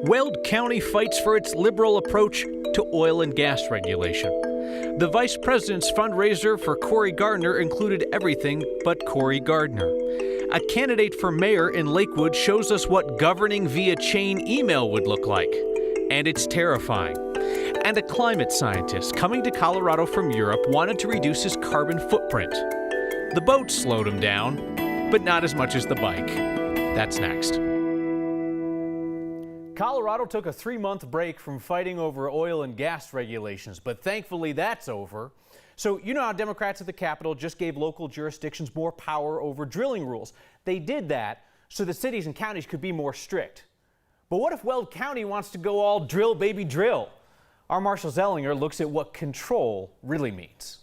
Weld County fights for its liberal approach to oil and gas regulation. The vice president's fundraiser for Cory Gardner included everything but Cory Gardner. A candidate for mayor in Lakewood shows us what governing via chain email would look like. And it's terrifying. And a climate scientist coming to Colorado from Europe wanted to reduce his carbon footprint. The boat slowed him down, but not as much as the bike. That's next. Colorado took a 3-month break from fighting over oil and gas regulations, but thankfully that's over. So you know how Democrats at the Capitol just gave local jurisdictions more power over drilling rules. They did that so that cities and counties could be more strict. But what if Weld County wants to go all drill, baby, drill? Our Marshall Zellinger looks at what control really means.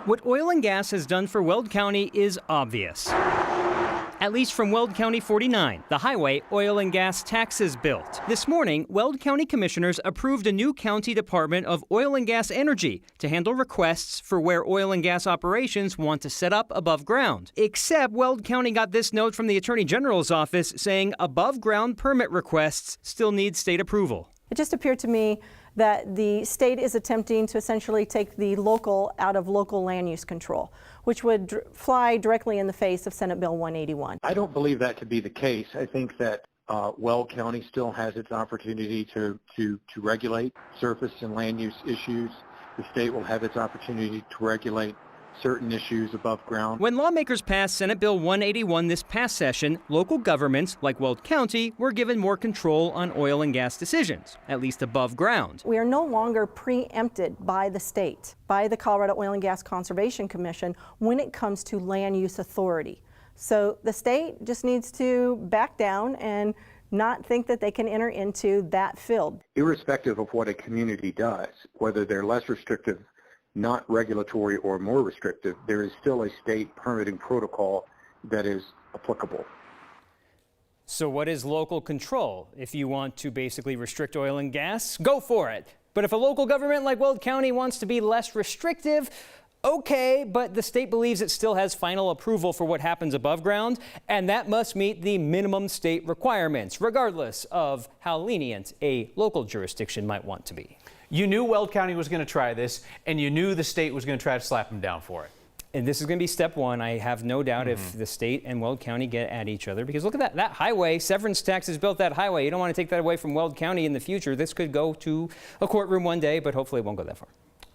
What oil and gas has done for Weld County is obvious. At least from Weld County 49, the highway oil and gas taxes built. This morning, Weld County commissioners approved a new county Department of Oil and Gas Energy to handle requests for where oil and gas operations want to set up above ground. Except Weld County got this note from the Attorney General's office saying above ground permit requests still need state approval. It just appeared to me that the state is attempting to essentially take the local out of local land use control, which would fly directly in the face of Senate Bill 181. I don't believe that to be the case. I think that Weld County still has its opportunity to regulate surface and land use issues. The state will have its opportunity to regulate certain issues above ground. When lawmakers passed Senate Bill 181 this past session, local governments like Weld County were given more control on oil and gas decisions, at least above ground. We are no longer preempted by the state, by the Colorado Oil and Gas Conservation Commission when it comes to land use authority. So the state just needs to back down and not think that they can enter into that field. Irrespective of what a community does, whether they're less restrictive, not regulatory, or more restrictive, there is still a state permitting protocol that is applicable. So what is local control? If you want to basically restrict oil and gas, go for it. But if a local government like Weld County wants to be less restrictive, okay, but the state believes it still has final approval for what happens above ground, and that must meet the minimum state requirements, regardless of how lenient a local jurisdiction might want to be. You knew Weld County was going to try this, and you knew the state was going to try to slap them down for it. And this is going to be step one. I have no doubt if the state and Weld County get at each other, because look at that highway. Severance taxes built that highway. You don't want to take that away from Weld County in the future. This could go to a courtroom one day, but hopefully it won't go that far.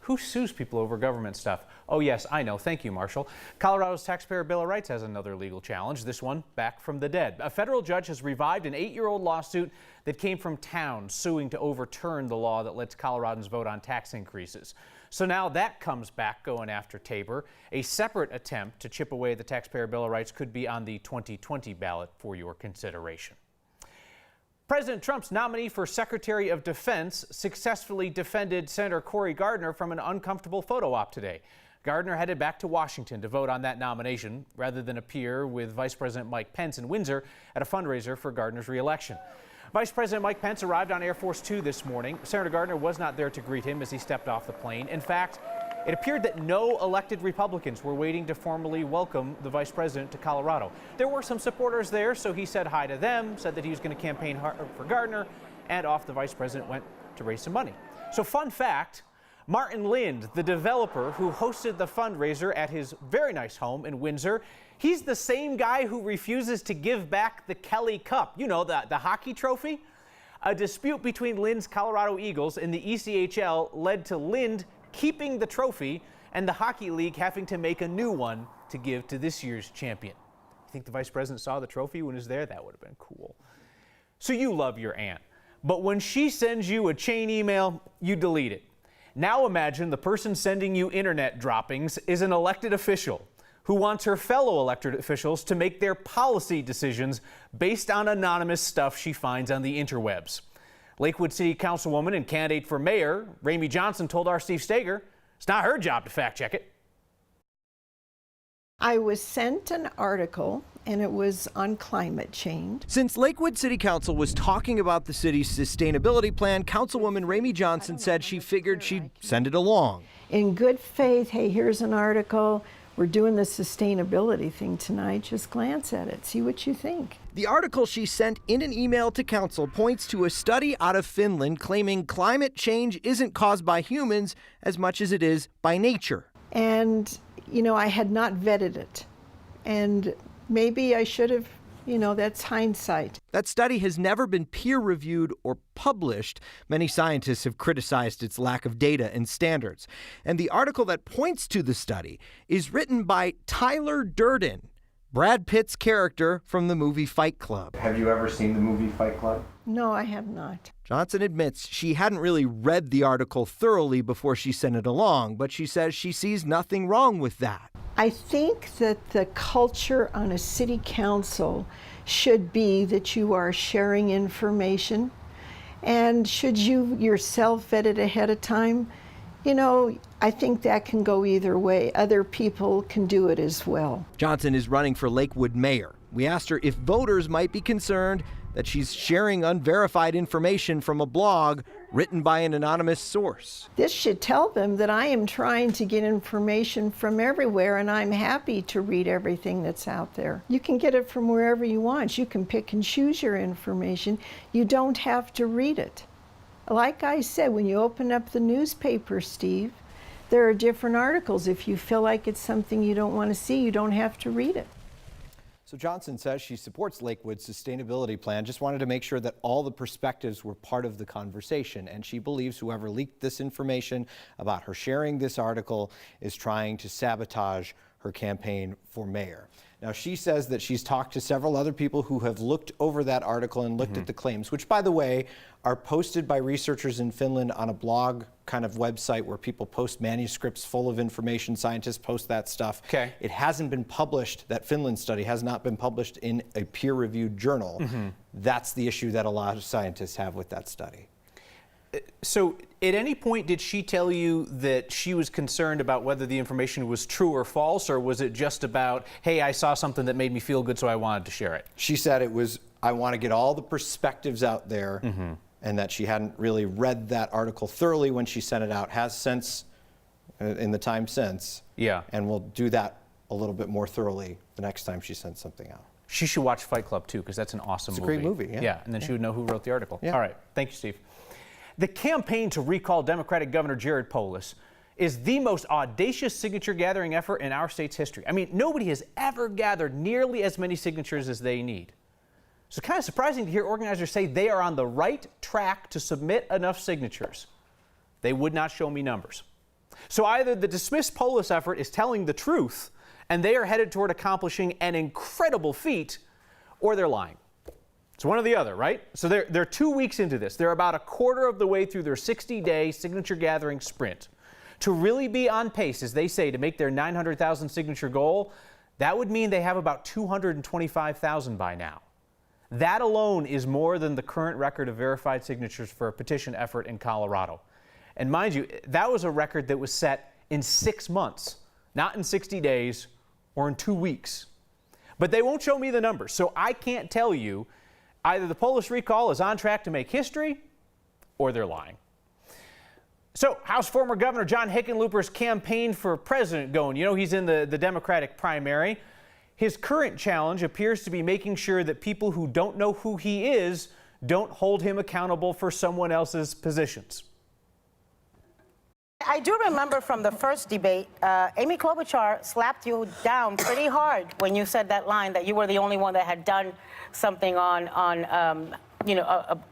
Who sues people over government stuff? Oh, yes, I know. Thank you, Marshall. Colorado's Taxpayer Bill of Rights has another legal challenge, this one back from the dead. A federal judge has revived an 8-year-old lawsuit that came from towns suing to overturn the law that lets Coloradans vote on tax increases. So now that comes back going after Tabor. A separate attempt to chip away at the Taxpayer Bill of Rights could be on the 2020 ballot for your consideration. President Trump's nominee for Secretary of Defense successfully defended Senator Cory Gardner from an uncomfortable photo op today. Gardner headed back to Washington to vote on that nomination rather than appear with Vice President Mike Pence in Windsor at a fundraiser for Gardner's re-election. Vice President Mike Pence arrived on Air Force 2 this morning. Senator Gardner was not there to greet him as he stepped off the plane. In fact, it appeared that no elected Republicans were waiting to formally welcome the vice president to Colorado. There were some supporters there, so he said hi to them, said that he was going to campaign for Gardner, and off the vice president went to raise some money. So fun fact, Martin Lind, the developer who hosted the fundraiser at his very nice home in Windsor, he's the same guy who refuses to give back the Kelly Cup, you know, the hockey trophy. A dispute between Lind's Colorado Eagles and the ECHL led to Lind keeping the trophy and the Hockey League having to make a new one to give to this year's champion. You think the vice president saw the trophy when he was there? That would have been cool. So you love your aunt, but when she sends you a chain email, you delete it. Now imagine the person sending you internet droppings is an elected official who wants her fellow elected officials to make their policy decisions based on anonymous stuff she finds on the interwebs. Lakewood City Councilwoman and candidate for mayor, Amy Johnson, told our Steve Steger it's not her job to fact check it. I was sent an article, and it was on climate change. Since Lakewood City Council was talking about the city's sustainability plan, Councilwoman Amy Johnson said she figured she'd send it along. In good faith, hey, here's an article. we're doing the sustainability thing tonight, just glance at it, see what you think. The article she sent in an email to council points to a study out of Finland claiming climate change isn't caused by humans as much as it is by nature. And, you know, I had not vetted it. And maybe I should have, you know, that's hindsight. That study has never been peer-reviewed or published. Many scientists have criticized its lack of data and standards. And the article that points to the study is written by Tyler Durden, Brad Pitt's character from the movie Fight Club. Have you ever seen the movie Fight Club? No, I have not. Johnson admits she hadn't really read the article thoroughly before she sent it along, but she says she sees nothing wrong with that. I think that the culture on a city council should be that you are sharing information, and should you yourself vet it ahead of time, you know, I think that can go either way. Other people can do it as well. Johnson is running for Lakewood mayor. We asked her if voters might be concerned that she's sharing unverified information from a blog written by an anonymous source. This should tell them that I am trying to get information from everywhere, and I'm happy to read everything that's out there. You can get it from wherever you want. You can pick and choose your information. You don't have to read it. Like I said, when you open up the newspaper, Steve, there are different articles. If you feel like it's something you don't want to see, you don't have to read it. So Johnson says she supports Lakewood's sustainability plan, just wanted to make sure that all the perspectives were part of the conversation. And she believes whoever leaked this information about her sharing this article is trying to sabotage her campaign for mayor. Now, she says that she's talked to several other people who have looked over that article and looked at the claims, which, by the way, are posted by researchers in Finland on a blog kind of website where people post manuscripts full of information. Scientists post that stuff. Okay. It hasn't been published. That Finland study has not been published in a peer-reviewed journal. That's the issue that a lot of scientists have with that study. So at any point did she tell you that she was concerned about whether the information was true or false, or was it just about, hey, I saw something that made me feel good, so I wanted to share it? She said it was, I want to get all the perspectives out there, and that she hadn't really read that article thoroughly when she sent it out, has since, in the time since, and will do that a little bit more thoroughly the next time she sends something out. She should watch Fight Club too, because that's an awesome movie. It's a great movie, yeah. Yeah, and then she would know who wrote the article. Yeah. All right, thank you, Steve. The campaign to recall Democratic Governor Jared Polis is the most audacious signature gathering effort in our state's history. I mean, nobody has ever gathered nearly as many signatures as they need. So it's kind of surprising to hear organizers say they are on the right track to submit enough signatures. They would not show me numbers. So either the dismissed Polis effort is telling the truth and they are headed toward accomplishing an incredible feat, or they're lying. It's one or the other, right? So they're 2 weeks into this. They're about a quarter of the way through their 60-day signature gathering sprint. To really be on pace, as they say, to make their 900,000 signature goal, that would mean they have about 225,000 by now. That alone is more than the current record of verified signatures for a petition effort in Colorado. And mind you, that was a record that was set in 6 months, not in 60 days or in 2 weeks. But they won't show me the numbers, so I can't tell you either the Polis recall is on track to make history or they're lying. So, how's former Governor John Hickenlooper's campaign for president going? You know, he's in the Democratic primary. His current challenge appears to be making sure that people who don't know who he is don't hold him accountable for someone else's positions. I do remember from the first debate, Amy Klobuchar slapped you down pretty hard when you said that line that you were the only one that had done something on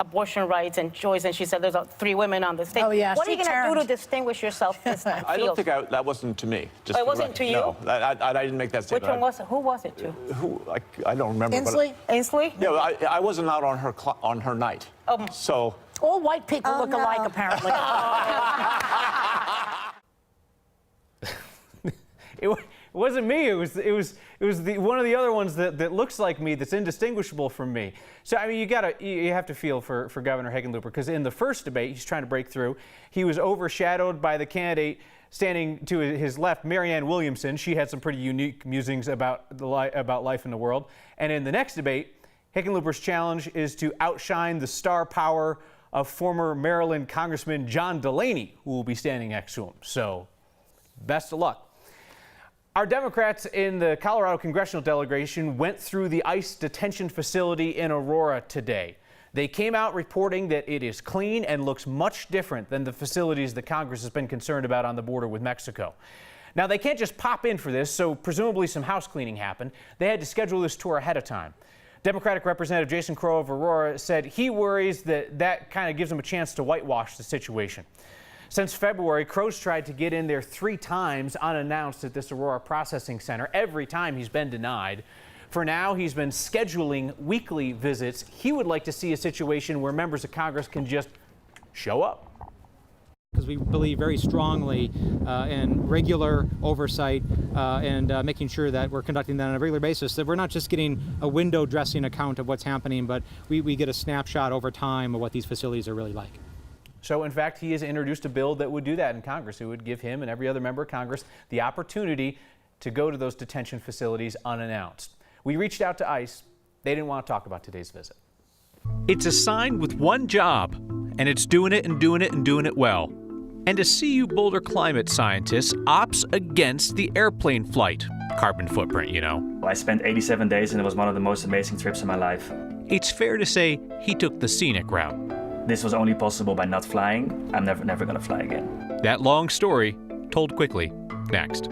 abortion rights and choice, and she said there's 3 women on the stage. Oh, yeah, what are you she going to do turned. to distinguish yourself this time? I don't think that wasn't to me. Just Oh, it wasn't to you? No, I didn't make that statement. Which one was it? Who was it to? Who? I don't remember. Inslee? Ainsley? Yeah, I wasn't out on her night. So. All white people look alike, apparently. It wasn't me. It was one of the other ones that looks like me, that's indistinguishable from me. So I mean, you have to feel for Governor Hickenlooper, because in the first debate, he's trying to break through. He was overshadowed by the candidate standing to his left, Marianne Williamson. She had some pretty unique musings about life in the world. And in the next debate, Hickenlooper's challenge is to outshine the star power of former Maryland Congressman John Delaney, who will be standing next to him. So, best of luck. Our Democrats in the Colorado Congressional delegation went through the ICE detention facility in Aurora today. They came out reporting that it is clean and looks much different than the facilities that Congress has been concerned about on the border with Mexico. Now, they can't just pop in for this, so presumably some house cleaning happened. They had to schedule this tour ahead of time. Democratic Representative Jason Crow of Aurora said he worries that kind of gives them a chance to whitewash the situation. Since February, Crow's tried to get in there 3 times unannounced at this Aurora processing center. Every time he's been denied. For now, he's been scheduling weekly visits. He would like to see a situation where members of Congress can just show up. Because we believe very strongly in regular oversight and making sure that we're conducting that on a regular basis, that we're not just getting a window dressing account of what's happening, but we get a snapshot over time of what these facilities are really like. So, in fact, he has introduced a bill that would do that in Congress. It would give him and every other member of Congress the opportunity to go to those detention facilities unannounced. We reached out to ICE. They didn't want to talk about today's visit. It's assigned with one job, and it's doing it and doing it and doing it well. And a CU Boulder climate scientist opts against the airplane flight. Carbon footprint, you know. I spent 87 days and it was one of the most amazing trips of my life. It's fair to say he took the scenic route. This was only possible by not flying. I'm never gonna fly again. That long story, told quickly, next.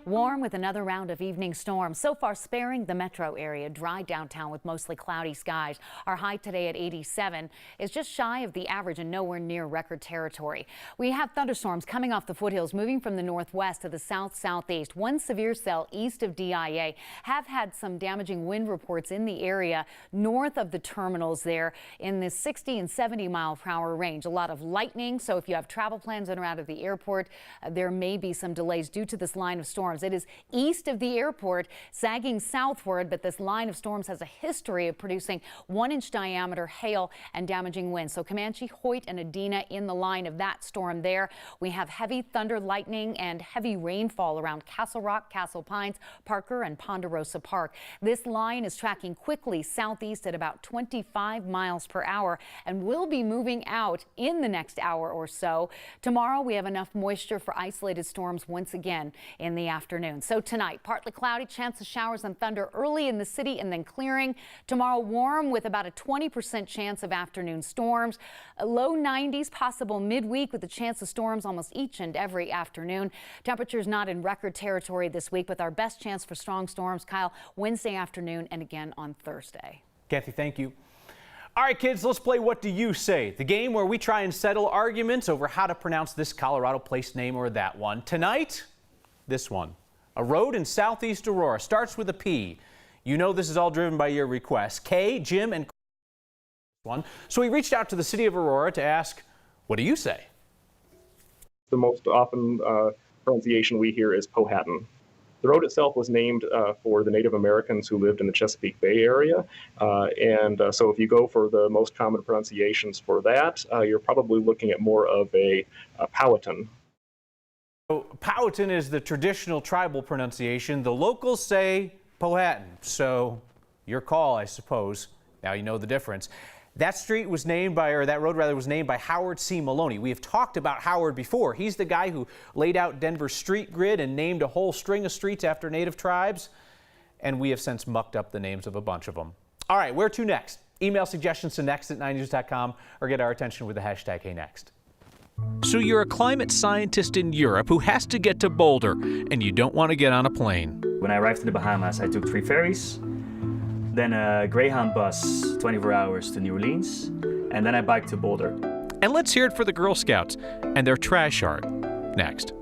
Warm with another round of evening storms. So far sparing the metro area. Dry downtown with mostly cloudy skies. Our high today at 87 is just shy of the average and nowhere near record territory. We have thunderstorms coming off the foothills, moving from the northwest to the south-southeast. One severe cell east of DIA. Have had some damaging wind reports in the area north of the terminals there in the 60 and 70 mile per hour range. A lot of lightning. So if you have travel plans in or out of the airport, there may be some delays due to this line of storms. It is east of the airport, sagging southward, but this line of storms has a history of producing 1-inch diameter hail and damaging winds. So Comanche, Hoyt, and Adina in the line of that storm there. We have heavy thunder, lightning, and heavy rainfall around Castle Rock, Castle Pines, Parker, and Ponderosa Park. This line is tracking quickly southeast at about 25 miles per hour and will be moving out in the next hour or so. Tomorrow, we have enough moisture for isolated storms once again in the afternoon. afternoon. So tonight, partly cloudy, chance of showers and thunder early in the city and then clearing. Tomorrow, warm with about a 20% chance of afternoon storms. Low 90s possible midweek with a chance of storms almost each and every afternoon. Temperatures not in record territory this week, with our best chance for strong storms, Kyle, Wednesday afternoon and again on Thursday. Kathy, thank you. All right, kids, let's play What Do You Say? The game where we try and settle arguments over how to pronounce this Colorado place name or that one. Tonight, this one. A road in southeast Aurora starts with a P. You know this is all driven by your request. Kay, Jim, and one. So we reached out to the city of Aurora to ask, what do you say? The most often pronunciation we hear is Powhatan. The road itself was named for the Native Americans who lived in the Chesapeake Bay area. So if you go for the most common pronunciations for that, you're probably looking at more of a Powhatan. So Powhatan is the traditional tribal pronunciation. The locals say Powhatan. So your call, I suppose. Now you know the difference. That street was named by, or that road rather, was named by Howard C. Maloney. We have talked about Howard before. He's the guy who laid out Denver's street grid and named a whole string of streets after native tribes. And we have since mucked up the names of a bunch of them. All right, where to next? Email suggestions to next@9news.com or get our attention with the hashtag HeyNext. So you're a climate scientist in Europe who has to get to Boulder, and you don't want to get on a plane. When I arrived in the Bahamas, I took 3 ferries, then a Greyhound bus, 24 hours to New Orleans, and then I biked to Boulder. And let's hear it for the Girl Scouts and their trash art next.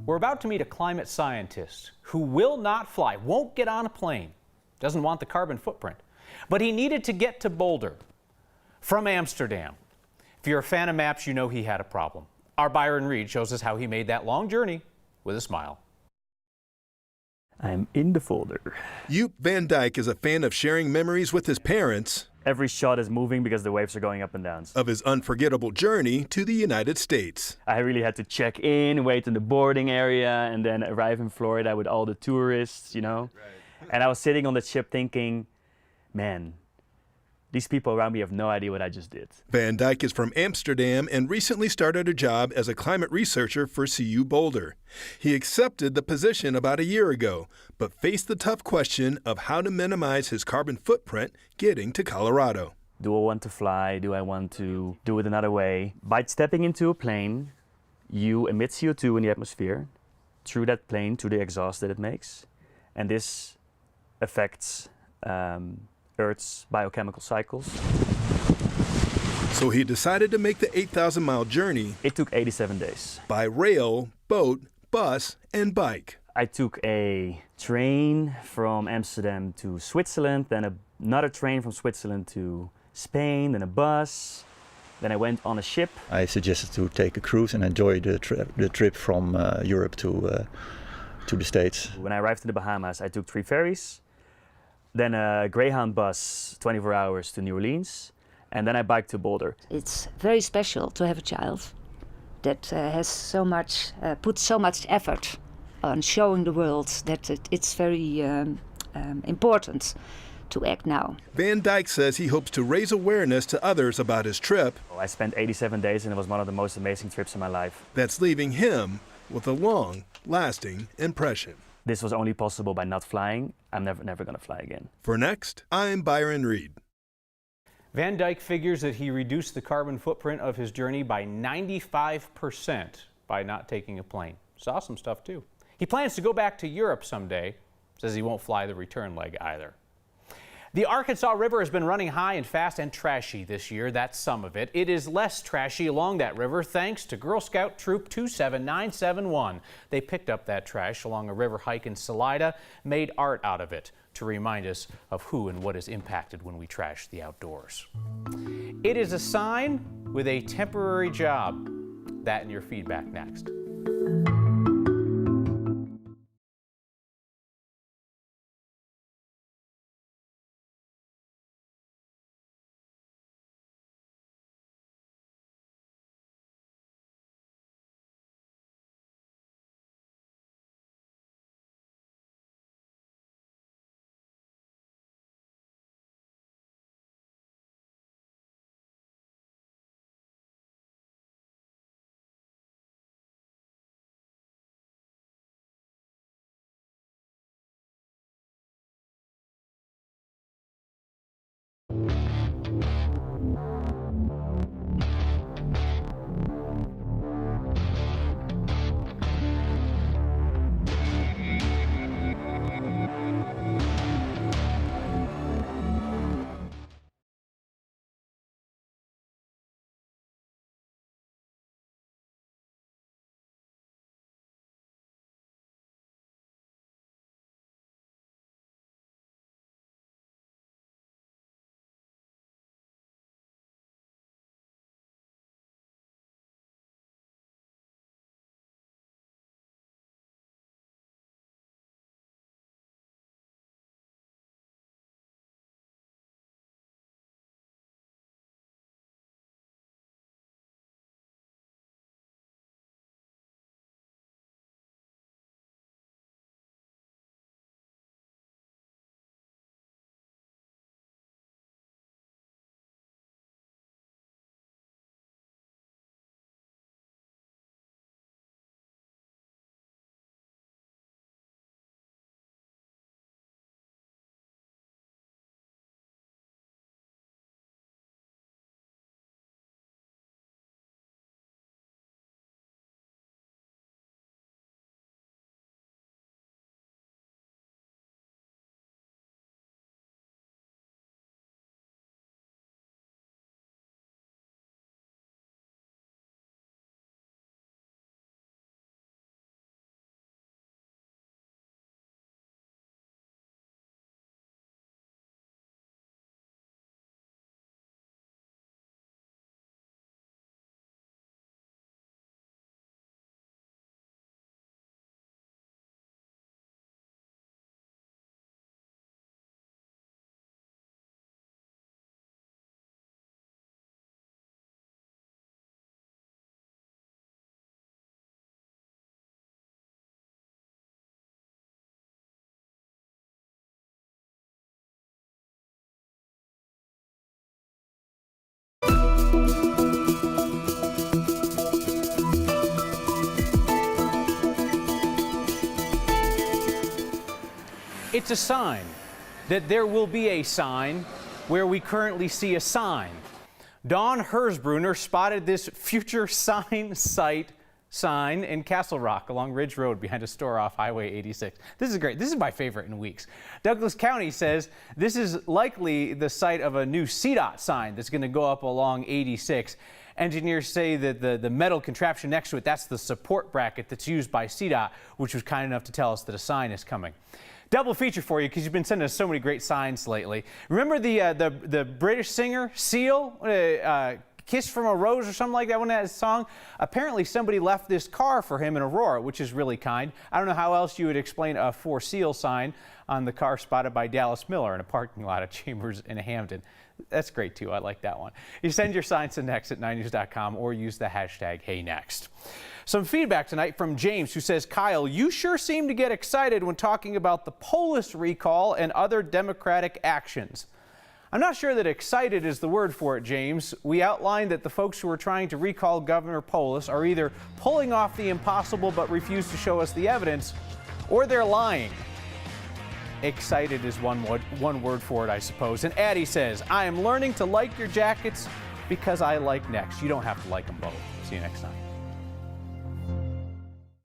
We're about to meet a climate scientist who will not fly, won't get on a plane, doesn't want the carbon footprint, but he needed to get to Boulder from Amsterdam. If you're a fan of maps, you know he had a problem. Our Byron Reed shows us how he made that long journey with a smile. I'm in the folder. Joop Van Dyke is a fan of sharing memories with his parents Every shot is moving because the waves are going up and down. of his unforgettable journey to the United States. I really had to check in, wait in the boarding area, and then arrive in Florida with all the tourists, you know? Right. And I was sitting on the ship thinking, man, these people around me have no idea what I just did. Van Dyke is from Amsterdam and recently started a job as a climate researcher for CU Boulder. He accepted the position about a year ago, but faced the tough question of how to minimize his carbon footprint getting to Colorado. Do I want to fly? Do I want to do it another way? By stepping into a plane, you emit CO2 in the atmosphere through that plane, through the exhaust that it makes. And this affects Earth's biochemical cycles. So he decided to make the 8,000-mile journey. It took 87 days. By rail, boat, bus, and bike. I took a train from Amsterdam to Switzerland, then another train from Switzerland to Spain, then a bus. Then I went on a ship. I suggested to take a cruise and enjoy the trip from Europe to the States. When I arrived in the Bahamas, I took 3 ferries. Then a Greyhound bus, 24 hours to New Orleans, and then I biked to Boulder. It's very special to have a child that has so much, put so much effort on showing the world that it's very important to act now. Van Dyke says he hopes to raise awareness to others about his trip. I spent 87 days and it was one of the most amazing trips of my life. That's leaving him with a long, lasting impression. This was only possible by not flying. I'm never going to fly again. For Next, I'm Byron Reed. Van Dyke figures that he reduced the carbon footprint of his journey by 95% by not taking a plane. Saw some stuff too. He plans to go back to Europe someday. Says he won't fly the return leg either. The Arkansas River has been running high and fast and trashy this year. That's some of it. It is less trashy along that river thanks to Girl Scout Troop 27971. They picked up that trash along a river hike in Salida, made art out of it to remind us of who and what is impacted when we trash the outdoors. It is a sign with a temporary job. That and your feedback next. It's a sign that there will be a sign where we currently see a sign. Dawn Hersbrunner spotted this future sign site sign in Castle Rock along Ridge Road behind a store off Highway 86. This is great. This is my favorite in weeks. Douglas County says this is likely the site of a new CDOT sign that's going to go up along 86. Engineers say that the metal contraption next to it, that's the support bracket that's used by CDOT, which was kind enough to tell us that a sign is coming. Double feature for you because you've been sending us so many great signs lately. Remember the British singer Seal, Kiss from a Rose or something like that, when that song? Apparently somebody left this car for him in Aurora, which is really kind. I don't know how else you would explain a For Seal sign on the car spotted by Dallas Miller in a parking lot at Chambers in Hamden. That's great too. I like that one. You send your signs to next@9news.com or use the hashtag HeyNext. Some feedback tonight from James, who says, Kyle, you sure seem to get excited when talking about the Polis recall and other Democratic actions. I'm not sure that excited is the word for it, James. We outlined that the folks who are trying to recall Governor Polis are either pulling off the impossible but refuse to show us the evidence, or they're lying. Excited is one word for it, I suppose. And Addie says, I am learning to like your jackets because I like Next. You don't have to like them both. See you next time.